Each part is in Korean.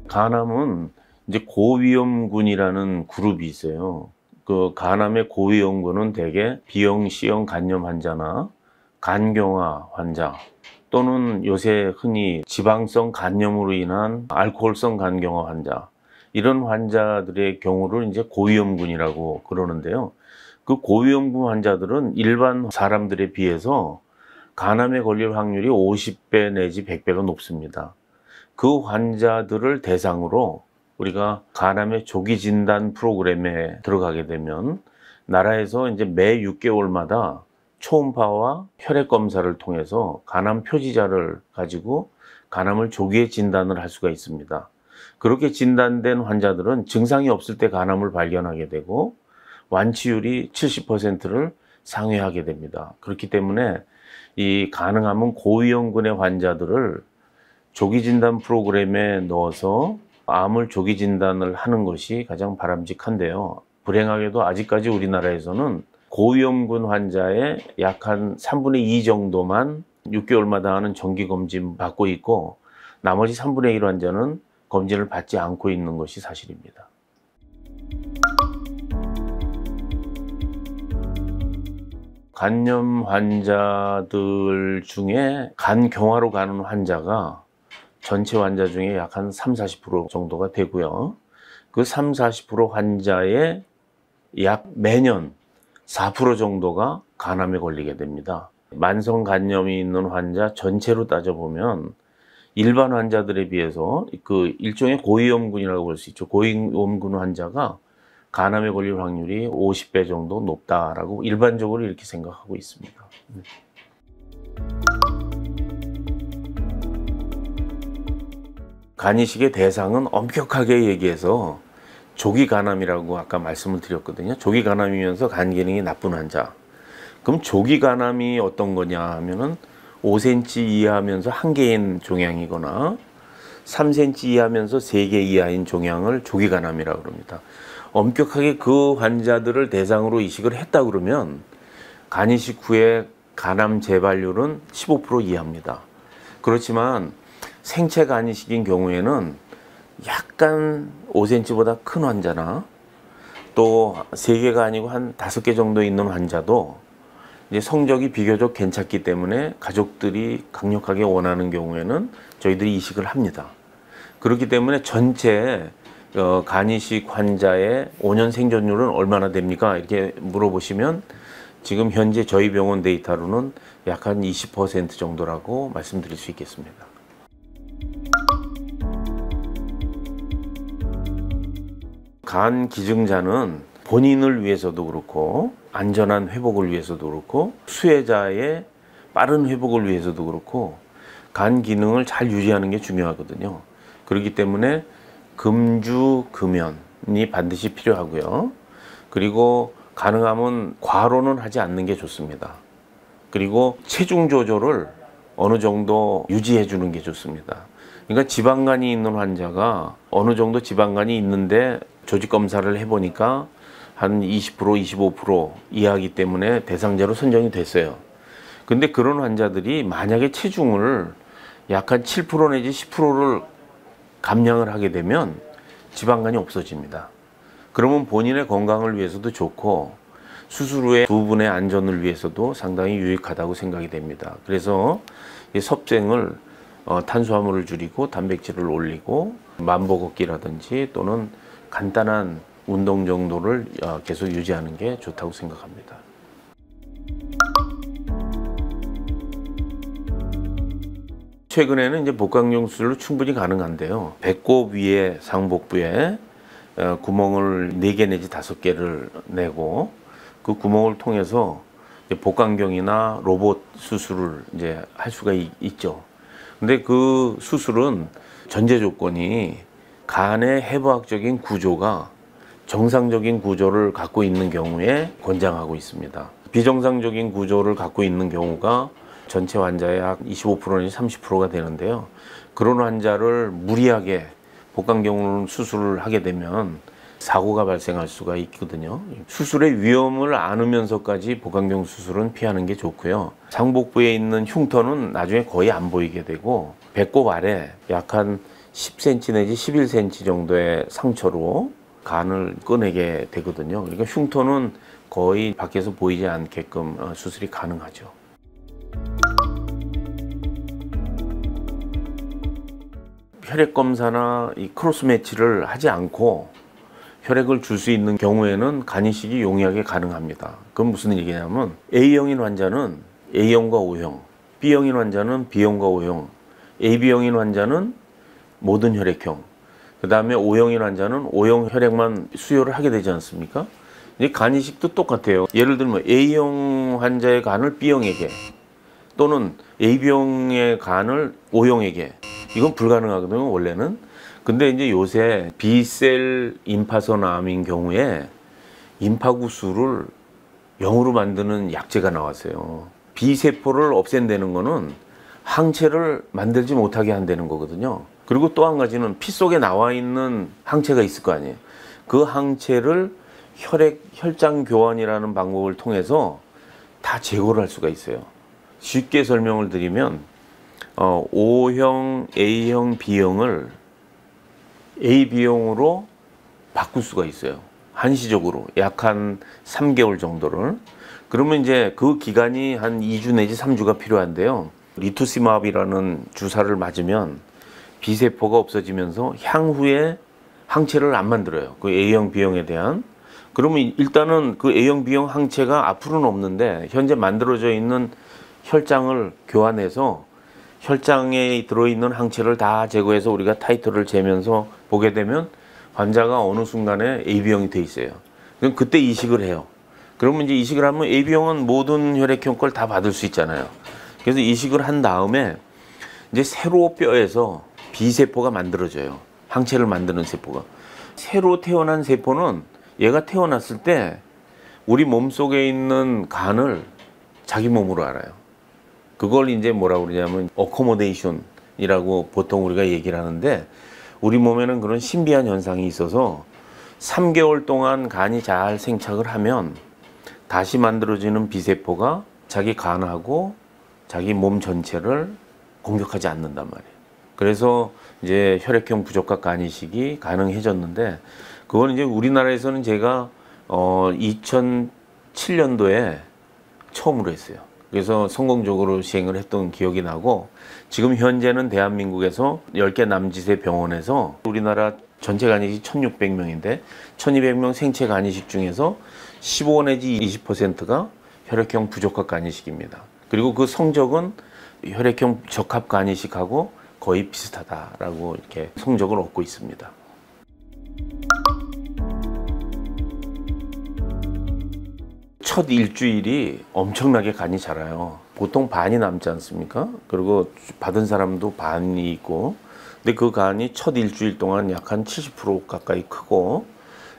간암은 이제 고위험군이라는 그룹이 있어요. 그 간암의 고위험군은 대개 B형, C형 간염 환자나 간경화 환자 또는 요새 흔히 지방성 간염으로 인한 알코올성 간경화 환자, 이런 환자들의 경우를 이제 고위험군이라고 그러는데요. 그 고위험군 환자들은 일반 사람들에 비해서 간암에 걸릴 확률이 50배 내지 100배가 높습니다. 그 환자들을 대상으로 우리가 간암의 조기 진단 프로그램에 들어가게 되면 나라에서 이제 매 6개월마다 초음파와 혈액 검사를 통해서 간암 표지자를 가지고 간암을 조기에 진단을 할 수가 있습니다. 그렇게 진단된 환자들은 증상이 없을 때 간암을 발견하게 되고 완치율이 70%를 상회하게 됩니다. 그렇기 때문에 이 가능하면 고위험군의 환자들을 조기 진단 프로그램에 넣어서 암을 조기 진단을 하는 것이 가장 바람직한데요. 불행하게도 아직까지 우리나라에서는 고위험군 환자의 약 한 3분의 2 정도만 6개월마다 하는 정기검진 받고 있고, 나머지 3분의 1 환자는 검진을 받지 않고 있는 것이 사실입니다. 간염 환자들 중에 간경화로 가는 환자가 전체 환자 중에 약 한 30-40% 정도가 되고요. 그 30-40% 환자의 약 매년 4% 정도가 간암에 걸리게 됩니다. 만성 간염이 있는 환자 전체로 따져보면 일반 환자들에 비해서 그 일종의 고위험군이라고 볼 수 있죠. 고위험군 환자가 간암에 걸릴 확률이 50배 정도 높다라고 일반적으로 이렇게 생각하고 있습니다. 간이식의 대상은 엄격하게 얘기해서 조기 간암이라고 아까 말씀을 드렸거든요. 조기 간암이면서 간 기능이 나쁜 환자. 그럼 조기 간암이 어떤 거냐 하면은 5cm 이하면서 1개인 종양이거나 3cm 이하면서 3개 이하인 종양을 조기 간암이라고 합니다. 엄격하게 그 환자들을 대상으로 이식을 했다 그러면 간이식 후에 간암 재발률은 15% 이하입니다. 그렇지만 생체 간이식인 경우에는 약간 5cm보다 큰 환자나 또 3개가 아니고 한 5개 정도 있는 환자도 이제 성적이 비교적 괜찮기 때문에 가족들이 강력하게 원하는 경우에는 저희들이 이식을 합니다. 그렇기 때문에 전체 간이식 환자의 5년 생존율은 얼마나 됩니까? 이렇게 물어보시면 지금 현재 저희 병원 데이터로는 약 한 20% 정도라고 말씀드릴 수 있겠습니다. 간 기증자는 본인을 위해서도 그렇고 안전한 회복을 위해서도 그렇고 수혜자의 빠른 회복을 위해서도 그렇고 간 기능을 잘 유지하는 게 중요하거든요. 그렇기 때문에 금주 금연이 반드시 필요하고요. 그리고 가능하면 과로는 하지 않는 게 좋습니다. 그리고 체중 조절을 어느 정도 유지해 주는 게 좋습니다. 그러니까 지방간이 있는 환자가 어느 정도 지방간이 있는데 조직 검사를 해보니까 한 20%, 25% 이하이기 때문에 대상자로 선정이 됐어요. 근데 그런 환자들이 만약에 체중을 약 한 7% 내지 10%를 감량을 하게 되면 지방간이 없어집니다. 그러면 본인의 건강을 위해서도 좋고 수술 후에 두 분의 안전을 위해서도 상당히 유익하다고 생각이 됩니다. 그래서 이 섭생을 탄수화물을 줄이고 단백질을 올리고 만보 걷기라든지 또는 간단한 운동 정도를 계속 유지하는 게 좋다고 생각합니다. 최근에는 이제 복강경 수술로 충분히 가능한데요. 배꼽 위에 상복부에 구멍을 4개 내지 5개를 내고 그 구멍을 통해서 복강경이나 로봇 수술을 이제 할 수가 있죠. 근데 그 수술은 전제 조건이 간의 해부학적인 구조가 정상적인 구조를 갖고 있는 경우에 권장하고 있습니다. 비정상적인 구조를 갖고 있는 경우가 전체 환자의 약 25% 내지 30%가 되는데요. 그런 환자를 무리하게 복강경 수술을 하게 되면 사고가 발생할 수가 있거든요. 수술의 위험을 안으면서까지 복강경 수술은 피하는 게 좋고요. 상복부에 있는 흉터는 나중에 거의 안 보이게 되고 배꼽 아래 약 한 10cm 내지 11cm 정도의 상처로 간을 꺼내게 되거든요. 그러니까 흉터는 거의 밖에서 보이지 않게끔 수술이 가능하죠. 혈액 검사나 이 크로스 매치를 하지 않고 혈액을 줄 수 있는 경우에는 간 이식이 용이하게 가능합니다. 그건 무슨 얘기냐면 A형인 환자는 A형과 O형, B형인 환자는 B형과 O형, AB형인 환자는 모든 혈액형, 그 다음에 O형인 환자는 O형 혈액만 수요를 하게 되지 않습니까? 이제 간 이식도 똑같아요. 예를 들면 A형 환자의 간을 B형에게 또는 AB형의 간을 O형에게, 이건 불가능하거든요, 원래는. 근데 이제 요새 B셀 임파선암인 경우에 임파구수를 0으로 만드는 약제가 나왔어요. B세포를 없앤다는 거는 항체를 만들지 못하게 한다는 거거든요. 그리고 또 한 가지는 피 속에 나와 있는 항체가 있을 거 아니에요. 그 항체를 혈장 교환이라는 방법을 통해서 다 제거를 할 수가 있어요. 쉽게 설명을 드리면 O형, A형, B형을 AB형으로 바꿀 수가 있어요. 한시적으로 약 한 3개월 정도를. 그러면 이제 그 기간이 한 2주 내지 3주가 필요한데요. 리투시마브이라는 주사를 맞으면 B세포가 없어지면서 향후에 항체를 안 만들어요. 그 A형, B형에 대한. 그러면 일단은 그 A형, B형 항체가 앞으로는 없는데 현재 만들어져 있는 혈장을 교환해서 혈장에 들어있는 항체를 다 제거해서 우리가 타이터를 재면서 보게 되면 환자가 어느 순간에 AB형이 돼 있어요. 그럼 그때 이식을 해요. 그러면 이제 이식을 하면 AB형은 모든 혈액형 걸 다 받을 수 있잖아요. 그래서 이식을 한 다음에 이제 새로 뼈에서 B세포가 만들어져요. 항체를 만드는 세포가. 새로 태어난 세포는 얘가 태어났을 때 우리 몸속에 있는 간을 자기 몸으로 알아요. 그걸 이제 뭐라고 그러냐면 어코모데이션이라고 보통 우리가 얘기를 하는데, 우리 몸에는 그런 신비한 현상이 있어서 3개월 동안 간이 잘 생착을 하면 다시 만들어지는 B세포가 자기 간하고 자기 몸 전체를 공격하지 않는단 말이에요. 그래서 이제 혈액형 부족과 간 이식이 가능해졌는데, 그건 이제 우리나라에서는 제가 2007년도에 처음으로 했어요. 그래서 성공적으로 시행을 했던 기억이 나고, 지금 현재는 대한민국에서 10개 남짓의 병원에서 우리나라 전체 간이식 1600명인데 1200명 생체 간이식 중에서 15 내지 20%가 혈액형 부족합 간이식입니다. 그리고 그 성적은 혈액형 적합 간이식하고 거의 비슷하다라고 이렇게 성적을 얻고 있습니다. 첫 일주일이 엄청나게 간이 자라요. 보통 반이 남지 않습니까? 그리고 받은 사람도 반이 있고, 근데 그 간이 첫 일주일 동안 약 한 70% 가까이 크고,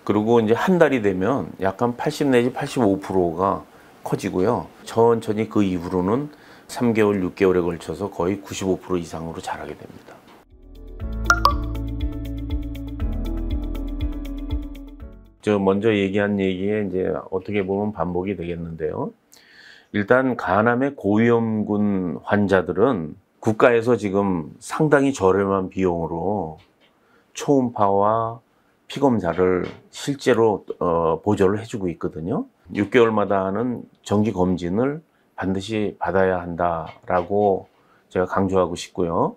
그리고 이제 한 달이 되면 약 한 80 내지 85%가 커지고요. 천천히 그 이후로는 3개월, 6개월에 걸쳐서 거의 95% 이상으로 자라게 됩니다. 저 먼저 얘기한 얘기에 이제 어떻게 보면 반복이 되겠는데요. 일단 간암의 고위험군 환자들은 국가에서 지금 상당히 저렴한 비용으로 초음파와 피검사를 실제로 보조를 해주고 있거든요. 6개월마다 하는 정기 검진을 반드시 받아야 한다라고 제가 강조하고 싶고요.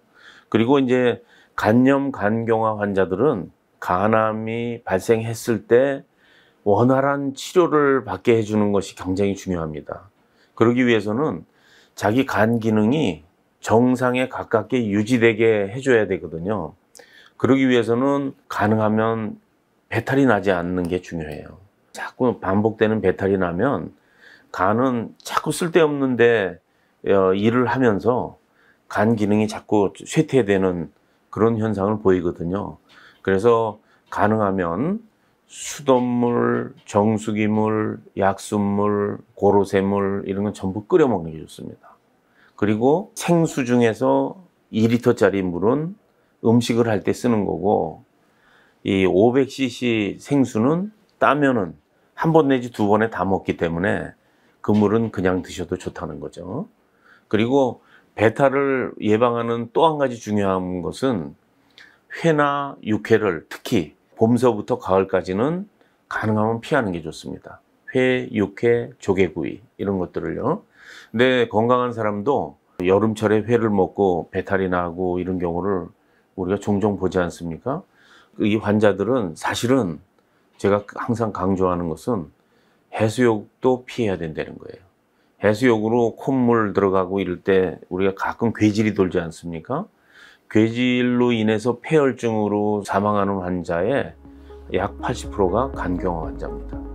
그리고 이제 간염, 간경화 환자들은 간암이 발생했을 때 원활한 치료를 받게 해주는 것이 굉장히 중요합니다. 그러기 위해서는 자기 간 기능이 정상에 가깝게 유지되게 해줘야 되거든요. 그러기 위해서는 가능하면 배탈이 나지 않는 게 중요해요. 자꾸 반복되는 배탈이 나면 간은 자꾸 쓸데없는데 일을 하면서 간 기능이 자꾸 쇠퇴되는 그런 현상을 보이거든요. 그래서 가능하면 수돗물, 정수기물, 약수물, 고로쇠물 이런 건 전부 끓여 먹는 게 좋습니다. 그리고 생수 중에서 2리터짜리 물은 음식을 할 때 쓰는 거고, 이 500cc 생수는 따면은 한 번 내지 두 번에 다 먹기 때문에 그 물은 그냥 드셔도 좋다는 거죠. 그리고 배탈을 예방하는 또 한 가지 중요한 것은 회나 육회를 특히 봄서부터 가을까지는 가능하면 피하는 게 좋습니다. 회, 육회, 조개구이 이런 것들을요. 근데 건강한 사람도 여름철에 회를 먹고 배탈이 나고 이런 경우를 우리가 종종 보지 않습니까? 이 환자들은 사실은 제가 항상 강조하는 것은 해수욕도 피해야 된다는 거예요. 해수욕으로 콧물 들어가고 이럴 때 우리가 가끔 괴질이 돌지 않습니까? 괴질로 인해서 폐혈증으로 사망하는 환자의 약 80%가 간경화 환자입니다.